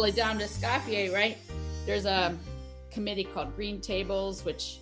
probably down to Scapier, right? There's a committee called Green Tables, which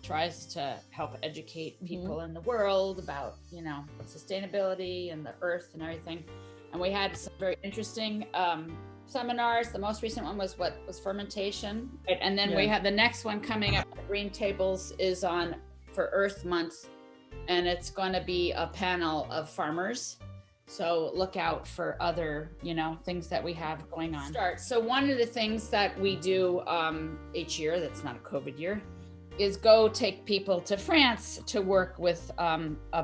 tries to help educate people in the world about, you know, sustainability and the earth and everything. And we had some very interesting seminars. The most recent one was fermentation. Right? And then we have the next one coming up at Green Tables is on for Earth Month. And it's going to be a panel of farmers. So look out for other, you know, things that we have going on. So one of the things that we do each year, that's not a COVID year, is go take people to France to work with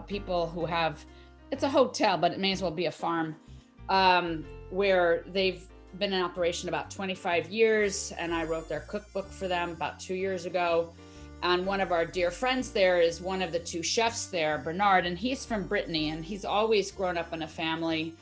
people who have, it's a hotel, but it may as well be a farm, where they've been in operation about 25 years. And I wrote their cookbook for them about 2 years ago. And one of our dear friends there is one of the two chefs there, Bernard, and he's from Brittany, and he's always grown up in a family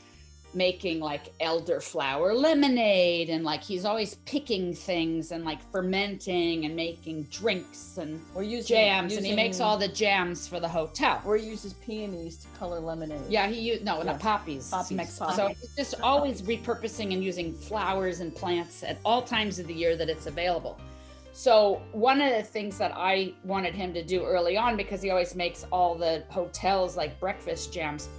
making like elderflower lemonade, and like he's always picking things and like fermenting and making drinks and jams, and he makes all the jams for the hotel. Or he uses peonies to color lemonade. Yeah, not poppies. Poppies. So he's just always repurposing and using flowers and plants at all times of the year that it's available. So one of the things that I wanted him to do early on, because he always makes all the hotels like breakfast jams,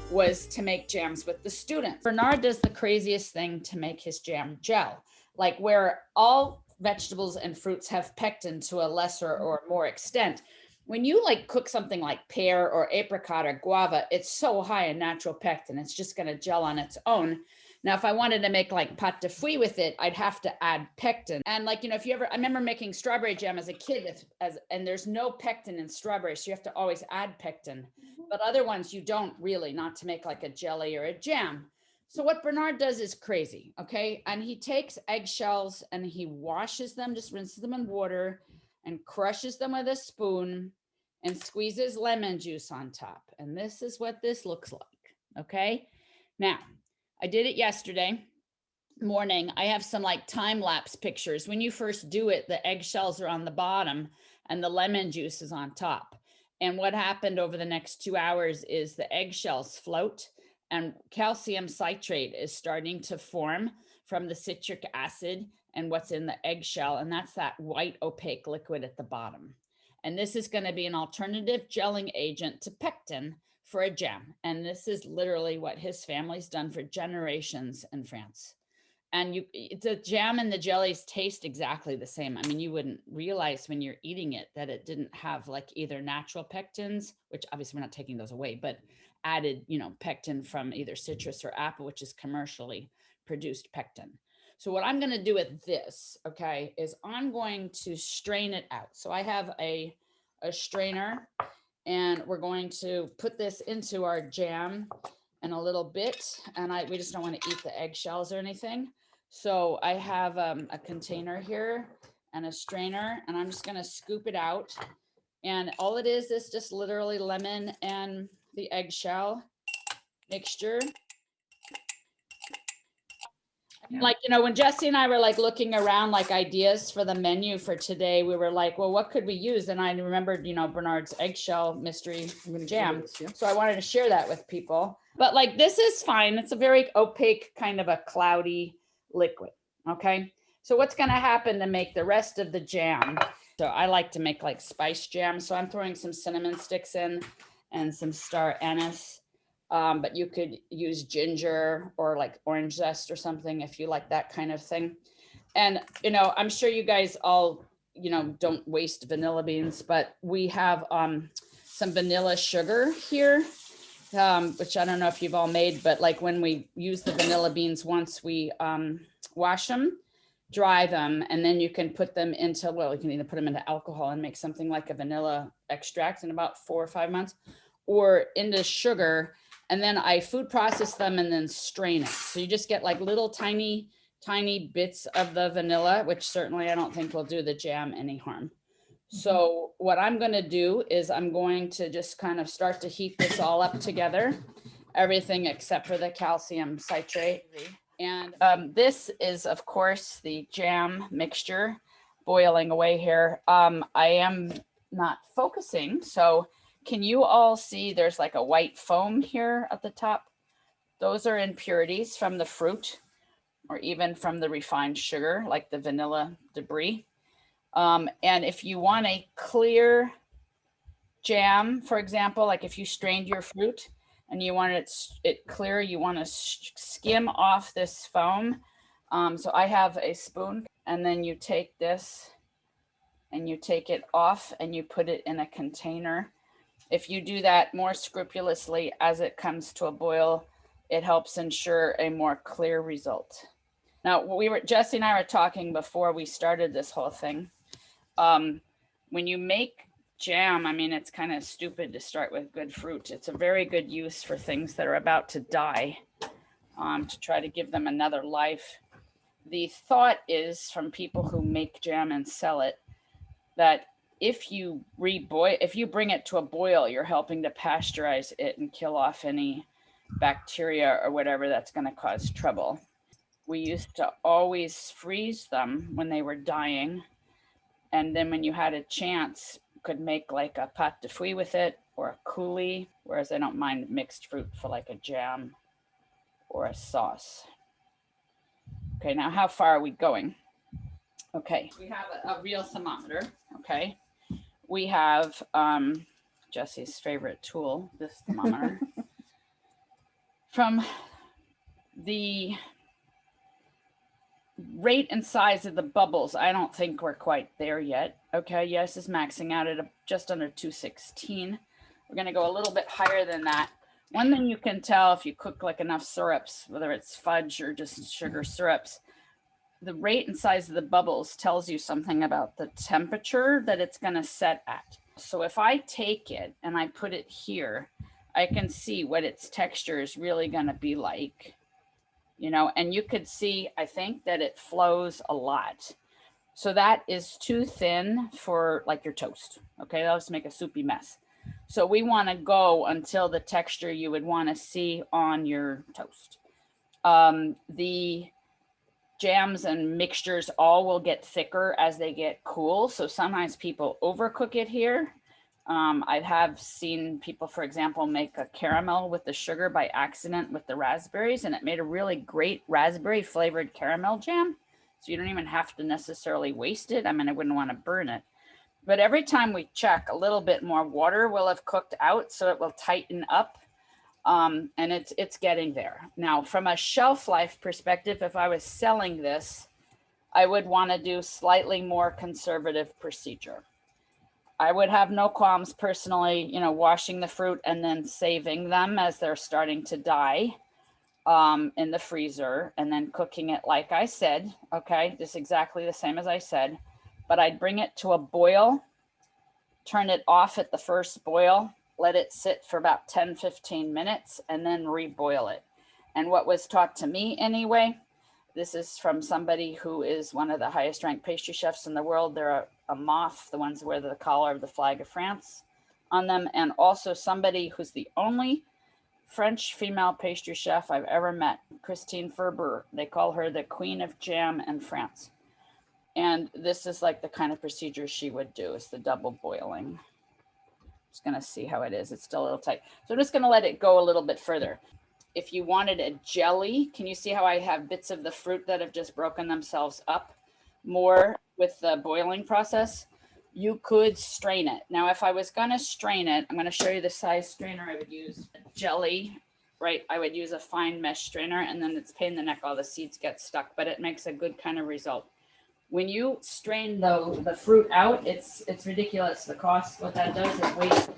was to make jams with the students. Bernard does the craziest thing to make his jam gel, like where all vegetables and fruits have pectin to a lesser or more extent. When you like cook something like pear or apricot or guava, it's so high in natural pectin, it's just going to gel on its own. Now, if I wanted to make like pâte de fruits with it, I'd have to add pectin. And like, you know, I remember making strawberry jam as a kid and there's no pectin in strawberry. So you have to always add pectin, but other ones you don't really, not to make like a jelly or a jam. So what Bernard does is crazy. Okay. And he takes eggshells and he washes them, just rinses them in water and crushes them with a spoon and squeezes lemon juice on top. And this is what this looks like. Okay. Now, I did it yesterday morning. I have some like time lapse pictures. When you first do it, the eggshells are on the bottom and the lemon juice is on top. And what happened over the next 2 hours is the eggshells float and calcium citrate is starting to form from the citric acid and what's in the eggshell. And that's that white opaque liquid at the bottom. And this is going to be an alternative gelling agent to pectin for a jam. And this is literally what his family's done for generations in France. And the jam and the jellies taste exactly the same. I mean, you wouldn't realize when you're eating it that it didn't have like either natural pectins, which obviously we're not taking those away, but added, you know, pectin from either citrus or apple, which is commercially produced pectin. So what I'm going to do with this, okay, is I'm going to strain it out. So I have a strainer, and we're going to put this into our jam in a little bit. And we just don't want to eat the eggshells or anything. So I have a container here and a strainer, and I'm just going to scoop it out. And all it is just literally lemon and the eggshell mixture. Like, you know, when Jesse and I were like looking around like ideas for the menu for today, we were like, well, what could we use? And I remembered, you know, Bernard's eggshell mystery jam. So I wanted to share that with people. But like, this is fine. It's a very opaque kind of a cloudy liquid. Okay. So what's going to happen to make the rest of the jam? So I like to make like spice jam. So I'm throwing some cinnamon sticks in and some star anise. But you could use ginger or like orange zest or something if you like that kind of thing. And, you know, I'm sure you guys all, you know, don't waste vanilla beans, but we have some vanilla sugar here, which I don't know if you've all made, but like when we use the vanilla beans, once we wash them, dry them, and then you can put them into, well, you can either put them into alcohol and make something like a vanilla extract in about 4 or 5 months, or into sugar. And then I food process them and then strain it. So you just get like little tiny bits of the vanilla, which certainly I don't think will do the jam any harm. So what I'm going to do is I'm going to just kind of start to heat this all up together, everything except for the calcium citrate. And this is, of course, the jam mixture boiling away here. I am not focusing, so can you all see there's like a white foam here at the top? Those are impurities from the fruit. or even from the refined sugar, like the vanilla debris. And if you want a clear jam, for example, like if you strained your fruit and you want it clear, you want to skim off this foam. So I have a spoon, and then you take this and you take it off and you put it in a container. If you do that more scrupulously as it comes to a boil, it helps ensure a more clear result. Now, Jesse and I were talking before we started this whole thing. When you make jam, I mean, it's kind of stupid to start with good fruit. It's a very good use for things that are about to die, to try to give them another life. The thought is from people who make jam and sell it, that if you bring it to a boil, you're helping to pasteurize it and kill off any bacteria or whatever that's going to cause trouble. We used to always freeze them when they were dying. And then when you had a chance, could make like a pâte de fruits with it or a coulis, whereas I don't mind mixed fruit for like a jam or a sauce. Okay, now how far are we going? Okay, we have a real thermometer, okay? We have Jesse's favorite tool, this thermometer. From the rate and size of the bubbles, I don't think we're quite there yet. Okay, yes, it's maxing out at just under 216. We're going to go a little bit higher than that. One thing you can tell if you cook like enough syrups, whether it's fudge or just sugar syrups, the rate and size of the bubbles tells you something about the temperature that it's going to set at. So if I take it and I put it here, I can see what its texture is really going to be like. You know, and you could see, I think, that it flows a lot. So that is too thin for like your toast. Okay, that'll just make a soupy mess. So we want to go until the texture you would want to see on your toast. The jams and mixtures all will get thicker as they get cool. So sometimes people overcook it here. I have seen people, for example, make a caramel with the sugar by accident with the raspberries, and it made a really great raspberry flavored caramel jam. So you don't even have to necessarily waste it. I mean, I wouldn't want to burn it. But every time we check, a little bit more water will have cooked out, so it will tighten up. And it's getting there. Now, from a shelf life perspective, if I was selling this, I would want to do slightly more conservative procedure. I would have no qualms personally, you know, washing the fruit and then saving them as they're starting to die in the freezer, and then cooking it like I said, okay, just exactly the same as I said. But I'd bring it to a boil, turn it off at the first boil, let it sit for about 10-15 minutes, and then reboil it. And what was taught to me anyway, this is from somebody who is one of the highest ranked pastry chefs in the world. They're a moth, the ones who wear the collar of the flag of France on them, and also somebody who's the only French female pastry chef I've ever met, Christine FERBER. They call her the Queen of Jam in France. And this is like the kind of procedure she would do, is the double boiling. Just gonna see how it is. It's still a little tight. So I'm just gonna let it go a little bit further. If you wanted a jelly, can you see how I have bits of the fruit that have just broken themselves up more with the boiling process? You could strain it. Now, if I was gonna strain it, I'm gonna show you the size strainer I would use. A jelly, right? I would use a fine mesh strainer, and then it's pain in the neck, all the seeds get stuck, but it makes a good kind of result. When you strain the fruit out, it's ridiculous. The cost, what that does, it wastes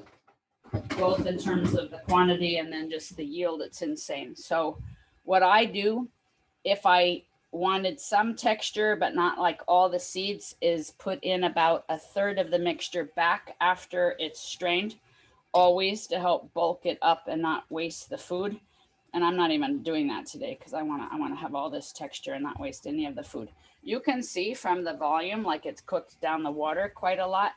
both in terms of the quantity and then just the yield. It's insane. So what I do, if I wanted some texture but not like all the seeds, is put in about a third of the mixture back after it's strained, always to help bulk it up and not waste the food. And I'm not even doing that today because I want to have all this texture and not waste any of the food. You can see from the volume, like it's cooked down the water quite a lot.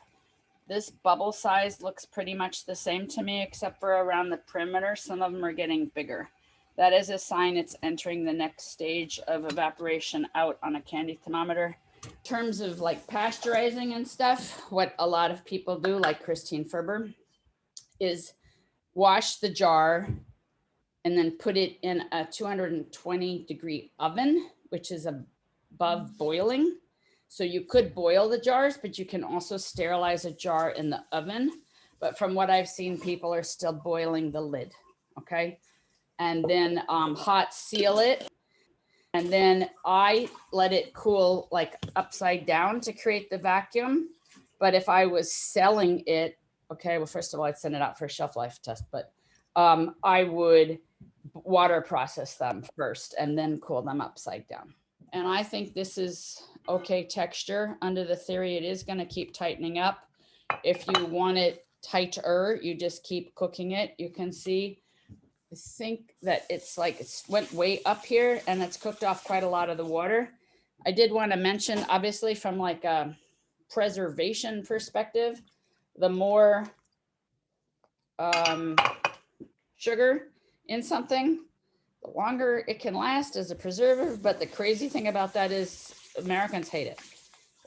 This bubble size looks pretty much the same to me, except for around the perimeter. Some of them are getting bigger. That is a sign it's entering the next stage of evaporation out on a candy thermometer. In terms of like pasteurizing and stuff, what a lot of people do, like Christine FERBER, is wash the jar and then put it in a 220 degree oven which is above boiling. So you could boil the jars, but you can also sterilize a jar in the oven. But from what I've seen, people are still boiling the lid, okay? And then hot seal it. And then I let it cool like upside down to create the vacuum. But if I was selling it, okay, well, first of all, I'd send it out for a shelf life test, but I would water process them first and then cool them upside down. And I think this is okay texture. Under the theory, it is going to keep tightening up. If you want it tighter, you just keep cooking it. You can see, I think that it's like it's went way up here and it's cooked off quite a lot of the water. I did want to mention, obviously, from like a preservation perspective, the more sugar in something, the longer it can last as a preservative. But the crazy thing about that is Americans hate it.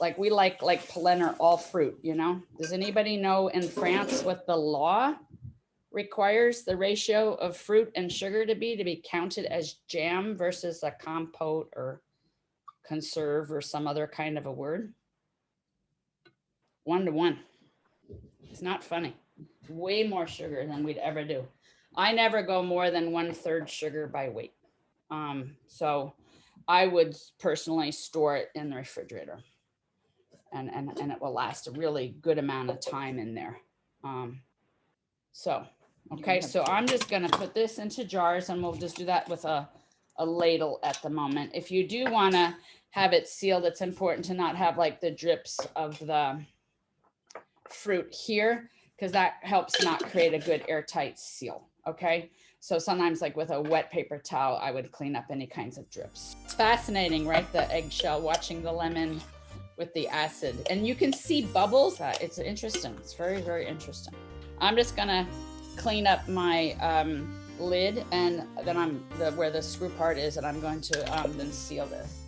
Like we like pollen or all fruit, you know? Does anybody know in France what the law requires the ratio of fruit and sugar to be counted as jam versus a compote or conserve or some other kind of a word? 1 to 1. It's not funny. Way more sugar than we'd ever do. I never go more than 1/3 sugar by weight. So I would personally store it in the refrigerator and it will last a really good amount of time in there. Okay, so I'm just gonna put this into jars and we'll just do that with a ladle at the moment. If you do wanna have it sealed, it's important to not have like the drips of the fruit here, because that helps not create a good airtight seal, okay? So sometimes like with a wet paper towel, I would clean up any kinds of drips. It's fascinating, right? The eggshell, watching the lemon with the acid. And you can see bubbles. It's interesting. It's very, very interesting. I'm just gonna clean up my lid and then where the screw part is, and I'm going to then seal this.